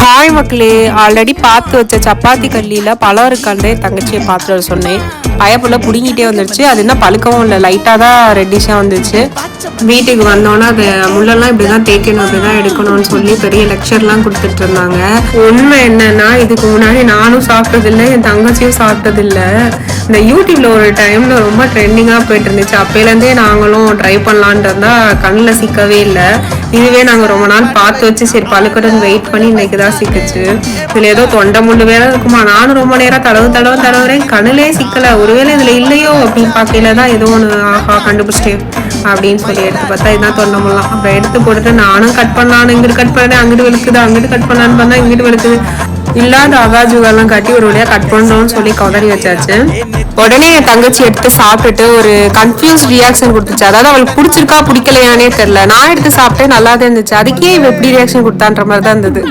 Hi மக்களே, already பார்த்து வச்ச சப்பாத்தி கல்லியில் பழம் இருக்காண்டே தங்கச்சியை பார்த்துட்டு வர சொன்னேன். பயப்புள்ள பிடுங்கிட்டே வந்துருச்சு. அது என்ன பழுக்கவும் இல்லை, லைட்டாக தான் ரெட்டிஷாக வந்துச்சு. வீட்டுக்கு வந்தோன்னா அது முள்ளெல்லாம் இப்படி தான் தேய்க்கணும், அப்படி தான் எடுக்கணும்னு சொல்லி பெரிய லெக்சர்லாம் கொடுத்துட்டு இருந்தாங்க. உண்மை என்னன்னா, இதுக்கு முன்னாடி நானும் சாப்பிட்டதில்லை, என் தங்கச்சியும் சாப்பிட்டதில்லை. இந்த யூடியூப்ல ஒரு டைம்ல ரொம்ப ட்ரெண்டிங்காக போயிட்டு இருந்துச்சு. அப்பையிலேருந்தே நாங்களும் ட்ரை பண்ணலான்ட்டு இருந்தா கண்ணில் சிக்கவே இல்லை. இதுவே நாங்கள் ரொம்ப நாள் பார்த்து வச்சு சரி பழுக்கட்டுன்னு வெயிட் பண்ணி இன்னைக்கு தான் சிக்கிச்சு. இதில் ஏதோ தொண்டை முள்ளு வேற இருக்குமா. நானும் ரொம்ப நேரம் தடவுறேன், கண்ணிலே சிக்கலை. ஒருவேளை இதில் இல்லையோ அப்படின்னு பார்க்கல தான் ஏதோ ஒன்று ஆஹா கண்டுபிடிச்சிட்டேன் அப்படின்னு சொல்லி எடுத்து பார்த்தா இதுதான் தொண்டை முல்லாம். அப்புறம் எடுத்து போட்டுட்டு நானும் கட் பண்ணலான்னு இங்கிட்டு கட் பண்ணேன், அங்கிட்டு வெளுக்குது, அங்கிட்டு கட் பண்ணலான்னு பார்த்தா இங்கிட்டு வெளுக்குது. இல்லாத அகாஜுகெல்லாம் கட்டி ஒரு வழியாக கட் பண்ணுறோம்னு சொல்லி கதறி வச்சாச்சு. உடனே என் தங்கச்சி எடுத்து சாப்பிட்டுட்டு ஒரு கன்ஃபியூஸ் ரியாக்ஷன் கொடுத்துச்சு. அதாவது அவளுக்கு பிடிச்சிருக்கா பிடிக்கலையானே தெரியல. நான் எடுத்து சாப்பிட்டேன், நல்லா தான் இருந்துச்சு. அதுக்கே இவ எப்படி ரியாக்ஷன் கொடுத்தான்ற மாதிரி தான் இருந்தது.